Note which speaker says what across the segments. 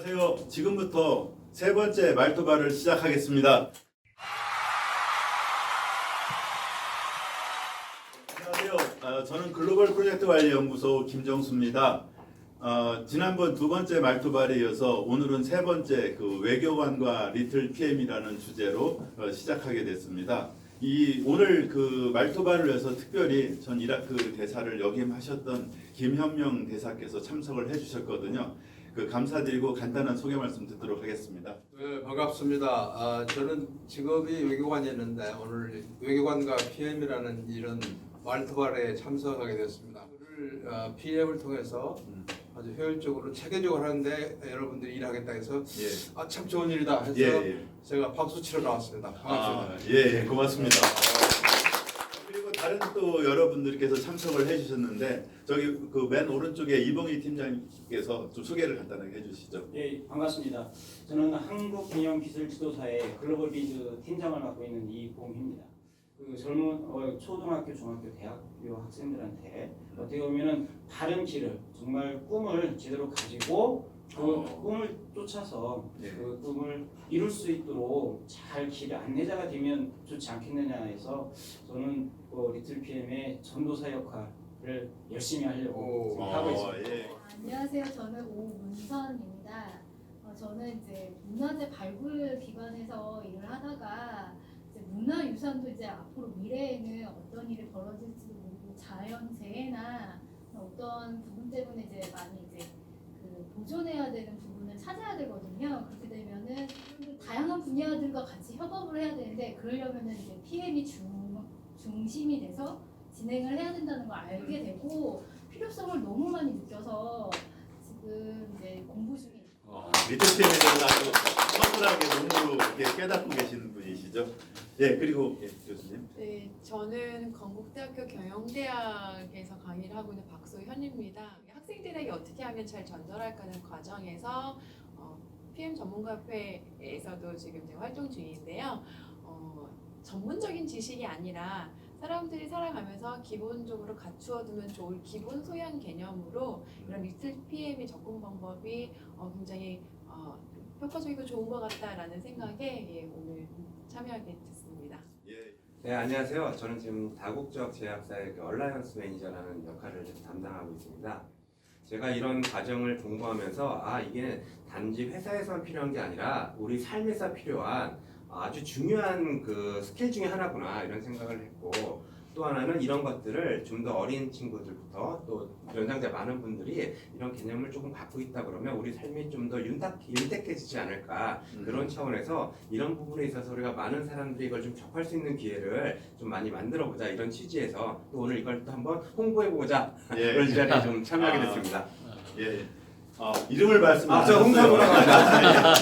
Speaker 1: 안녕하세요. 지금부터 세 번째 말투발을 시작하겠습니다. 안녕하세요. 저는 글로벌 프로젝트 관리 연구소 김정수입니다. 지난번 두 번째 말투발에 이어서 오늘은 세 번째 그 외교관과 리틀 PM이라는 주제로 시작하게 됐습니다. 오늘 그 말투발을 위해서 특별히 전 이라크 대사를 역임하셨던 김현명 대사께서 참석을 해주셨거든요. 감사드리고 간단한 소개 말씀 듣도록 하겠습니다.
Speaker 2: 네, 반갑습니다. 저는 직업이 외교관이었는데 오늘 외교관과 PM이라는 이런 말투발에 참석하게 됐습니다. 오늘 PM을 통해서 아주 효율적으로 체계적으로 하는데 여러분들이 일하겠다 해서 참 좋은 일이다 해서 제가 박수 치러 나왔습니다. 반갑습니다.
Speaker 1: 고맙습니다. 그리고 다른 또 여러분들께서 참석을 해주셨는데 저기 그 맨 오른쪽에 이봉희 팀장님께서 좀 소개를 간단하게 해주시죠.
Speaker 3: 예, 반갑습니다. 저는 한국기념기술지도사의 글로벌 비즈 팀장을 맡고 있는 이봉희입니다. 그 젊은 초등학교, 중학교, 대학교 학생들한테 어떻게 보면은 바른 길을 정말 꿈을 제대로 가지고 그 꿈을 쫓아서 그 꿈을 이룰 수 있도록 잘 길 안내자가 되면 좋지 않겠느냐 해서 저는 리틀 PM의 전도사 역할을 열심히 하려고 하고 있습니다.
Speaker 4: 안녕하세요. 저는 오문선입니다. 저는 이제 문화재 발굴 기관에서 일을 하다가 이제 문화유산도 이제 앞으로 미래에는 어떤 일이 벌어질지도 모르고 자연재해나 어떤 부분 때문에 이제 많이 이제 보존해야 되는 부분을 찾아야 되거든요. 그렇게 되면은 다양한 분야들과 같이 협업을 해야 되는데 그러려면은 이제 PM이 중심이 돼서 진행을 해야 된다는 걸 알게 되고 필요성을 너무 많이 느껴서 지금 이제 공부 중입니다.
Speaker 1: 리틀 PM에 대해서 아주 서술하게 몸으로 깨닫고 계시는 분이시죠? 그리고 교수님.
Speaker 5: 네, 저는 건국대학교 경영대학에서 강의를 하고 있는 박소현입니다. 학생들에게 어떻게 하면 잘 전달할까 하는 과정에서 PM 전문가협회에서도 지금 이제 활동 중인데요. 전문적인 지식이 아니라 사람들이 살아가면서 기본적으로 갖추어두면 좋을 기본 소양 개념으로 이런 리틀 PM의 접근 방법이 굉장히 효과적이고 좋은 것 같다라는 생각에 오늘 참여하게 됐습니다.
Speaker 6: 네, 안녕하세요. 저는 지금 다국적 제약사의 얼라이언스 매니저라는 역할을 담당하고 있습니다. 제가 이런 과정을 공부하면서 이게 단지 회사에서만 필요한 게 아니라 우리 삶에서 필요한 아주 중요한 그 스킬 중에 하나구나 이런 생각을 했고, 또 하나는 이런 것들을 좀 더 어린 친구들부터 또 연장자 많은 분들이 이런 개념을 조금 갖고 있다 그러면 우리 삶이 좀 더 윤택해지지 않을까 그런 차원에서 이런 부분에 있어서 우리가 많은 사람들이 이걸 좀 접할 수 있는 기회를 좀 많이 만들어 보자 이런 취지에서 또 오늘 이걸 또 한번 홍보해 보자 그런 자리에 좀 참여하게 됐습니다.
Speaker 1: 이름을 말씀 안
Speaker 6: 저 홍사부라고 합니다.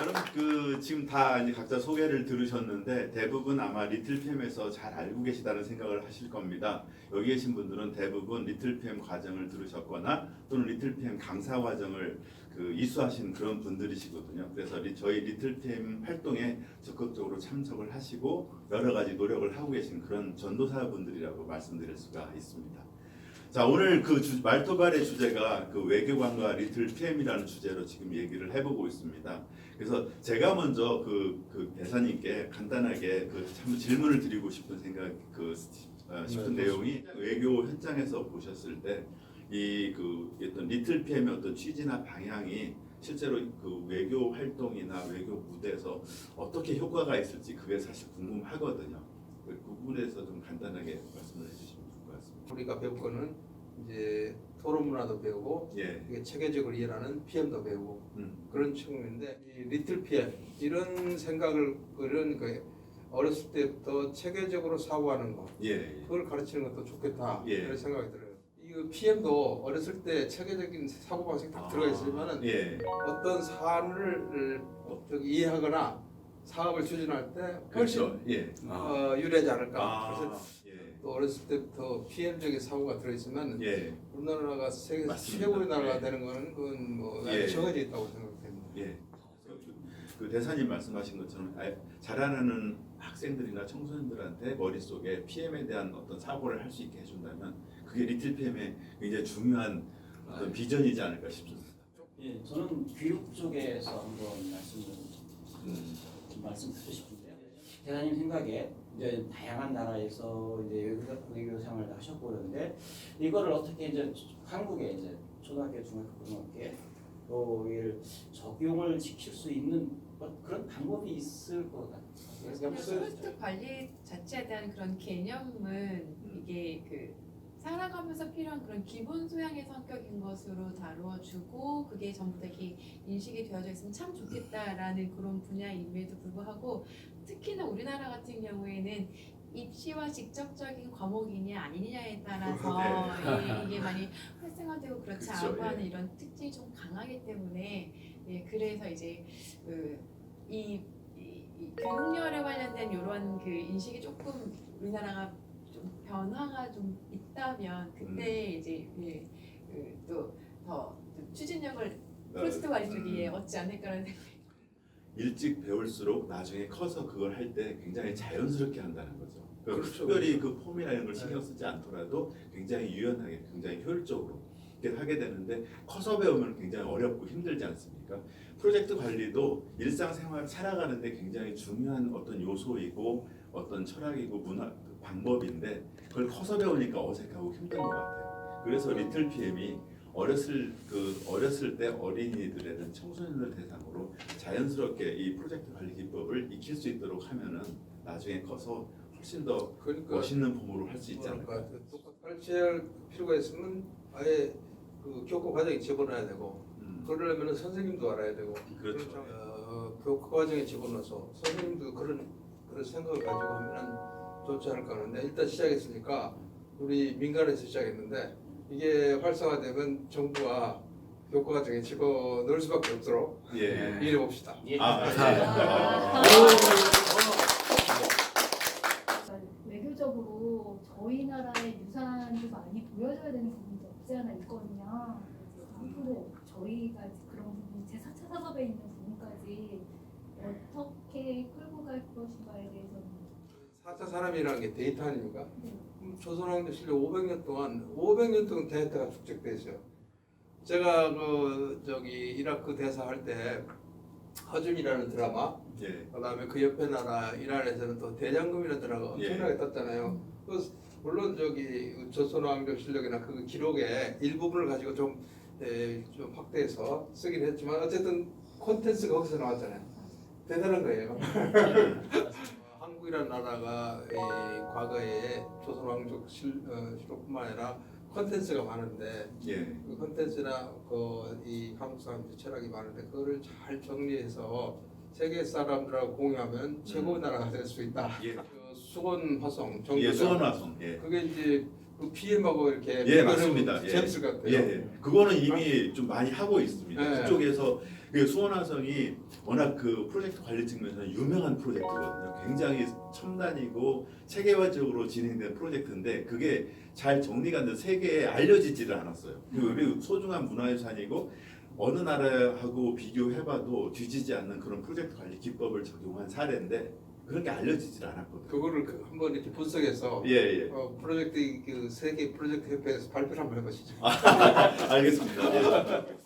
Speaker 1: 여러분 지금 다 이제 각자 소개를 들으셨는데 대부분 아마 리틀 PM에서 잘 알고 계시다는 생각을 하실 겁니다. 여기 계신 분들은 대부분 리틀 PM 과정을 들으셨거나 또는 리틀 PM 강사 과정을 이수하신 그런 분들이시거든요. 그래서 저희 리틀 PM 활동에 적극적으로 참석을 하시고 여러 가지 노력을 하고 계신 그런 전도사분들이라고 말씀드릴 수가 있습니다. 자, 오늘 말투발의 주제가 외교관과 리틀 PM이라는 주제로 지금 얘기를 해보고 있습니다. 그래서 제가 먼저 대사님께 간단하게 한번 질문을 드리고 싶은 싶은 내용이 외교 현장에서 보셨을 때 어떤 리틀 PM의 어떤 취지나 방향이 실제로 외교 활동이나 외교 무대에서 어떻게 효과가 있을지 그게 사실 궁금하거든요. 그 부분에서 좀 간단하게 말씀을 해주시면 좋을 것 같습니다.
Speaker 2: 우리가 배울 거는 이제 토론 문화도 배우고 이게 체계적으로 일하는 PM도 배우고 그런 측면인데 이 리틀 PM 이런 생각을 어렸을 때부터 체계적으로 사고하는 거 그걸 가르치는 것도 좋겠다 이런 생각이 들어요. 이 PM도 어렸을 때 체계적인 사고 방식이 딱 들어가 있으면은 어떤 사안을 이해하거나 사업을 추진할 때 훨씬 유리하지 않을까. 그래서 또 어렸을 때부터 PM적인 사고가 들어있으면 우리나라가 세계 최고의 나라가 되는 거는 그건 정해져 있다고 생각됩니다.
Speaker 1: 대사님 말씀하신 것처럼 자라나는 학생들이나 청소년들한테 머릿속에 PM에 대한 어떤 사고를 할 수 있게 해준다면 그게 리틀 PM의 굉장히 중요한 어떤 비전이지 않을까 싶습니다.
Speaker 3: 예, 저는 교육 쪽에서 한번
Speaker 1: 음.
Speaker 3: 말씀드리고 싶은데요. 대사님 생각에 이제 다양한 나라에서 이제 외교 생활을 하셨고 그러는데 이거를 어떻게 이제 한국에 이제 초등학교, 중학교, 고등학교에 또 이를 적용을 시킬 수 있는 그런 방법이 있을 것 같아요.
Speaker 5: 프로젝트 관리 자체에 대한 그런 개념은 이게 그 살아가면서 필요한 그런 기본 소양의 성격인 것으로 다루어주고 그게 전부 다 이렇게 인식이 되어져 있으면 참 좋겠다라는 그런 분야임에도 불구하고 특히나 우리나라 같은 경우에는 입시와 직접적인 과목이냐 아니냐에 따라서 이게 많이 활성화되고 그렇지
Speaker 1: 그쵸,
Speaker 5: 않고 하는
Speaker 1: 예.
Speaker 5: 이런 특징이 좀 강하기 때문에 예, 그래서 이제 이 교육열에 관련된 이런 그 인식이 조금 우리나라가 좀 변화가 좀 있다면 그때 이제 또더 추진력을 프로젝트 관리 쪽에 얻지 않을까라는 생각이.
Speaker 1: 일찍 배울수록 나중에 커서 그걸 할 때 굉장히 자연스럽게 한다는 거죠.
Speaker 2: 그렇죠.
Speaker 1: 특별히 그 폼이라는 걸 신경 쓰지 않더라도 굉장히 유연하게, 굉장히 효율적으로 이렇게 하게 되는데 커서 배우면 굉장히 어렵고 힘들지 않습니까? 프로젝트 관리도 일상생활 살아가는데 굉장히 중요한 어떤 요소이고 어떤 철학이고 문화 방법인데 그걸 커서 배우니까 어색하고 힘든 것 같아요. 그래서 리틀 PM이 어렸을 때 어린이들에는 청소년들 대상으로 자연스럽게 이 프로젝트 관리 기법을 익힐 수 있도록 하면은 나중에 커서 훨씬 더
Speaker 2: 그러니까
Speaker 1: 멋있는 폼으로 할 수 있지 않을까.
Speaker 2: 가르쳐야 할 필요가 있으면 아예 그 교과 과정에 집어넣어야 되고 그러려면 선생님도 알아야 되고
Speaker 1: 그렇죠.
Speaker 2: 교과 과정에 집어넣어서 선생님도 그런 생각을 가지고 하면 좋지 않을까 하는데 일단 시작했으니까 우리 민간에서 시작했는데 이게 활성화되면 정부가 교과 과정에 집어넣을 수밖에 없도록
Speaker 1: 예.
Speaker 2: 일해 봅시다.
Speaker 3: 예.
Speaker 4: 외교적으로 저희 나라의 유산도 많이 보여줘야 되는 부분도 없지 않아 있거든요. 앞으로 저희가 그런 부분 제4차 산업에 있는 부분까지 어떻게 끌고 갈 것인가에 대해서는
Speaker 2: 4차 산업이라는 게 데이터 아닙니까?
Speaker 4: 네.
Speaker 2: 조선왕조 실력 500년 동안 데이터가 축적돼 있어요. 제가 이라크 대사 할 때 허준이라는 드라마,
Speaker 1: 예.
Speaker 2: 그다음에 그 옆에 나라 이란에서는 또 대장금이라는 드라마가 엄청나게 떴잖아요. 물론 조선왕조 실력이나 그 기록의 일부분을 가지고 좀 확대해서 쓰긴 했지만 어쨌든 콘텐츠가 거기서 나왔잖아요. 대단한 거예요. 한국이라는 나라가 과거에 조선왕조 실록뿐만 아니라 콘텐츠가 많은데
Speaker 1: 예.
Speaker 2: 그 콘텐츠나 이 한국 사람들 철학이 많은데 그거를 잘 정리해서 세계 사람들하고 공유하면 최고의 나라가 될 수 있다.
Speaker 1: 예.
Speaker 2: 수건 화성
Speaker 1: 예, 수원 화성. 예.
Speaker 2: 그게 이제 그 PM하고 이렇게
Speaker 1: 예, 맞습니다. 예.
Speaker 2: 재밌을 것 같아요.
Speaker 1: 예, 예. 그거는 이미 좀 많이 하고 있습니다.
Speaker 2: 네.
Speaker 1: 그쪽에서 수원화성이 워낙 그 프로젝트 관리 측면에서 유명한 프로젝트거든요. 굉장히 첨단이고 체계화적으로 진행된 프로젝트인데 그게 잘 정리가 안 돼서 세계에 알려지지를 않았어요. 그리고 소중한 문화유산이고 어느 나라하고 비교해봐도 뒤지지 않는 그런 프로젝트 관리 기법을 적용한 사례인데 그런 게 알려지질 않았거든요.
Speaker 2: 그거를 한번 이렇게 분석해서
Speaker 1: 예.
Speaker 2: 프로젝트 세계 프로젝트 협회에서 발표를 한번 해보시죠.
Speaker 1: 알겠습니다. 예.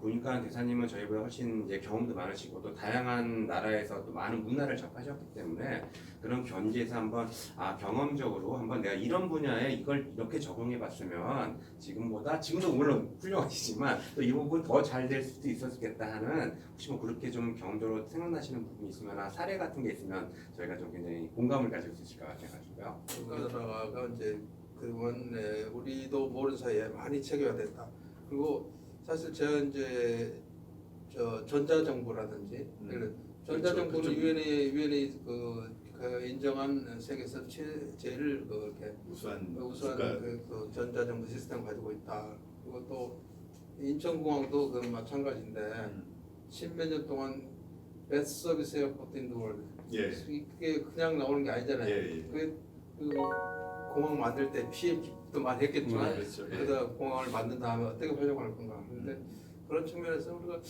Speaker 6: 보니까 대사님은 저희보다 훨씬 이제 경험도 많으시고 또 다양한 나라에서 또 많은 문화를 접하셨기 때문에 그런 견지에서 한번 경험적으로 한번 내가 이런 분야에 이걸 이렇게 적용해봤으면 지금도 물론 훌륭하시지만 또 이 부분 더 잘 될 수도 있었겠다 하는 혹시 뭐 그렇게 좀 경험적으로 생각나시는 부분이 있으면 사례 같은 게 있으면 저희가 좀 굉장히 공감을 가질 수 있을 것 같아가지고요.
Speaker 2: 우리나라가 이제 그러면 우리도 모르는 사이에 많이 체계화됐다. 그리고 사실 제가 이제 전자정부라든지 전자정부는
Speaker 1: 그렇죠.
Speaker 2: 유엔이 인정한 세계에서 제일 이렇게
Speaker 1: 우수한
Speaker 2: 그 전자정부 시스템을 가지고 있다. 그리고 또 인천공항도 마찬가지인데 십몇 년 동안 베스트 서비스 에어포트 인 더 월드.
Speaker 1: 예.
Speaker 2: 그게 그냥 나오는 게 아니잖아요.
Speaker 1: 예.
Speaker 2: 그 공항 만들 때 PM도 많이 했겠지만
Speaker 1: 그렇죠. 예.
Speaker 2: 그러다 공항을 만든 다음에 어떻게 활용할 건가. 근데 그런 측면에서 우리가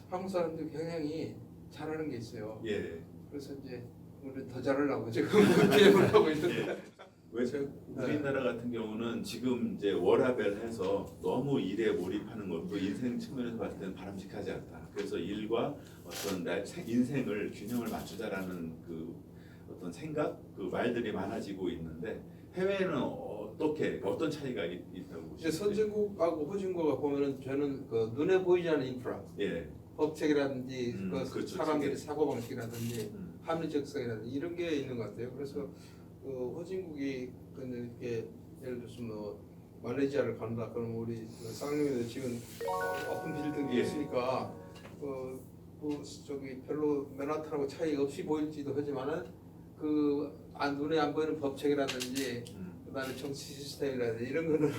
Speaker 2: 한국 사람들이 굉장히 잘하는 게 있어요.
Speaker 1: 예.
Speaker 2: 그래서 이제 우리 더 잘하려고 지금 PM을 하고 있는데
Speaker 1: 왜 우리나라 같은 경우는 지금 이제 워라밸해서 너무 일에 몰입하는 것도 인생 측면에서 봤을 때는 바람직하지 않다. 그래서 일과 어떤 인생을 균형을 맞추자라는 그 어떤 생각, 그 말들이 많아지고 있는데 해외에는 어떤 차이가 있다고
Speaker 2: 이제
Speaker 1: 보시나요?
Speaker 2: 선진국하고 후진국을 보면은 저는 그 눈에 보이지 않는 인프라,
Speaker 1: 예,
Speaker 2: 법책이라든지 그
Speaker 1: 그렇죠.
Speaker 2: 사람들의 사고 방식이라든지
Speaker 1: 음.
Speaker 2: 합리적성이라든지 이런 게 있는 것 같아요. 그래서 그 후진국이 근데 이렇게 예를 들어서 뭐 말레이시아를 간다 그러면 우리 쌍용에도 지금 오픈 빌딩이
Speaker 1: 예.
Speaker 2: 있으니까 저기 별로 맨하탄하고 차이 없이 보일지도 하지만은 눈에 안 보이는 법책이라든지 그다음에 정치 시스템이라든지 이런 거는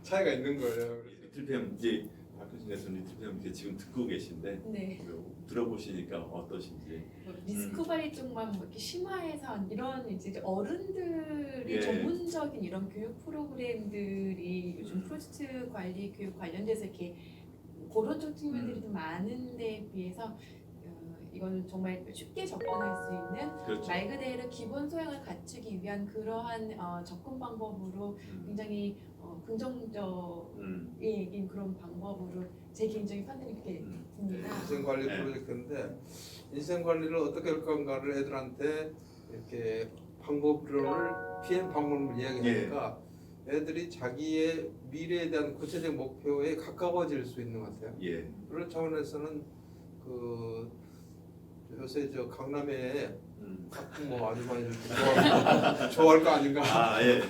Speaker 2: 차이가 있는 거예요.
Speaker 1: 리틀팸 이제 박 교수님께서 리틀팸 이제 지금 듣고 계신데
Speaker 5: 네.
Speaker 1: 들어보시니까 어떠신지.
Speaker 5: 리스크 관리 쪽만 뭐 이렇게 심화해서 이런 이제 어른들이
Speaker 1: 예.
Speaker 5: 전문적인 이런 교육 프로그램들이 요즘 프로젝트 관리 교육 관련돼서 이렇게 그런 쪽 측면들이 좀 많은데 비해서 이건 정말 쉽게 접근할 수 있는
Speaker 1: 그렇죠.
Speaker 5: 말 그대로 기본 소양을 갖추기 위한 그러한 접근 방법으로 굉장히 긍정적인 그런 방법으로 제 개인적인 판단이 그렇게 듭니다.
Speaker 2: 인생 관리
Speaker 1: 네.
Speaker 2: 프로젝트인데 인생 관리를 어떻게 할 건가를 애들한테 이렇게 방법론을 PM 방법을 이야기하니까 애들이 자기의 미래에 대한 구체적 목표에 가까워질 수 있는 것 같아요.
Speaker 1: 예.
Speaker 2: 그런 차원에서는 요새 저 강남에 뭐 아주 많이 좋아할 거 아닌가.
Speaker 1: 아 예.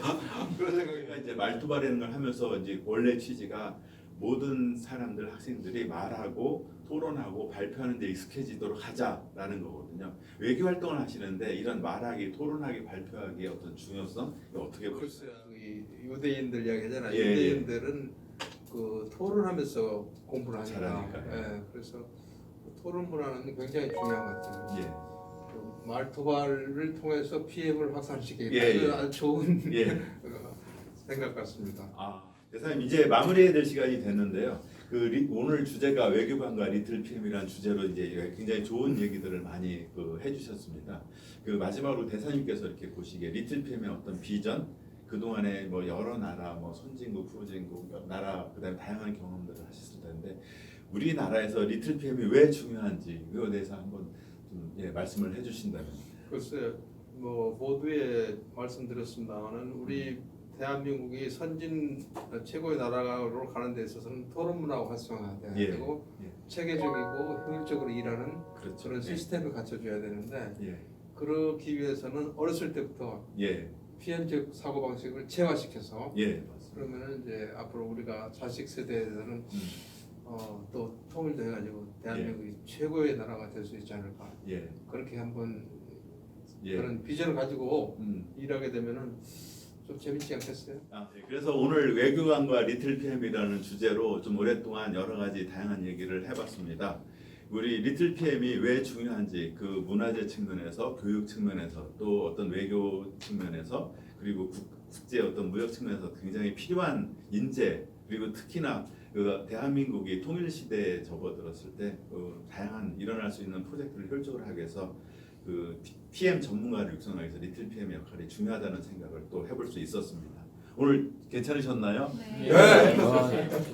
Speaker 2: 그런 생각이.
Speaker 1: 저희가 이제 말투발이라는 걸 하면서 이제 원래 취지가 모든 사람들 학생들이 말하고 토론하고 발표하는 데 익숙해지도록 하자라는 거거든요. 외교 활동을 하시는데 이런 말하기, 토론하기, 발표하기의 어떤 중요성 어떻게 보세요?
Speaker 2: 글쎄요. 이 유대인들 이야기하잖아요.
Speaker 1: 예,
Speaker 2: 유대인들은 그 토론하면서 공부를 하니까.
Speaker 1: 잘하니까.
Speaker 2: 예, 그래서 토론 문화는 굉장히 중요한 것 같아요.
Speaker 1: 예.
Speaker 2: 그 말토발을 통해서 PM을 확산시키는
Speaker 1: 예, 예.
Speaker 2: 아주 좋은
Speaker 1: 예.
Speaker 2: 생각 같습니다.
Speaker 1: 아, 대사님 이제 마무리해야 될 시간이 됐는데요. 오늘 주제가 외교관과 리틀PM이라는 주제로 이제 굉장히 좋은 얘기들을 많이 해주셨습니다. 마지막으로 대사님께서 이렇게 보시기에 리틀PM의 어떤 비전, 그 동안에 뭐 여러 나라, 뭐 선진국, 후진국 나라, 그다음에 다양한 경험들을 하셨을 텐데 우리나라에서 리틀PM이 왜 중요한지 그거에 대해서 한번 좀 말씀을 해주신다면.
Speaker 2: 글쎄, 뭐 모두에 말씀드렸습니다만은 우리 대한민국이 선진 최고의 나라로 가는 데 있어서는 토론 문화가 활성화돼야 되고 체계적이고 효율적으로 일하는
Speaker 1: 그렇죠.
Speaker 2: 그런 시스템을 갖춰줘야 되는데
Speaker 1: 예.
Speaker 2: 그러기 위해서는 어렸을 때부터 PM적 사고 방식을 체화시켜서 그러면은 이제 앞으로 우리가 자식 세대에서는 또 통일도 해가지고 대한민국이 최고의 나라가 될 수 있지 않을까. 그렇게 한번 그런 비전을 가지고 일하게 되면은 좀 재밌지 않겠어요?
Speaker 1: 그래서 오늘 외교관과 리틀PM이라는 주제로 좀 오랫동안 여러 가지 다양한 얘기를 해봤습니다. 우리 리틀PM이 왜 중요한지 그 문화재 측면에서, 교육 측면에서, 또 어떤 외교 측면에서, 그리고 국제 어떤 무역 측면에서 굉장히 필요한 인재, 그리고 특히나 대한민국이 통일 시대에 접어들었을 때 다양한 일어날 수 있는 프로젝트를 효율적으로 하기 위해서 PM 전문가를 육성하기 위해서 리틀PM의 역할이 중요하다는 생각을 또 해볼 수 있었습니다. 오늘 괜찮으셨나요?
Speaker 4: 네.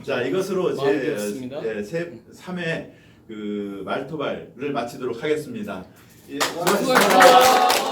Speaker 1: 자, 이것으로 제
Speaker 7: 마음이었습니다.
Speaker 1: 3회 말토발을 마치도록 하겠습니다.
Speaker 7: 수고하셨습니다.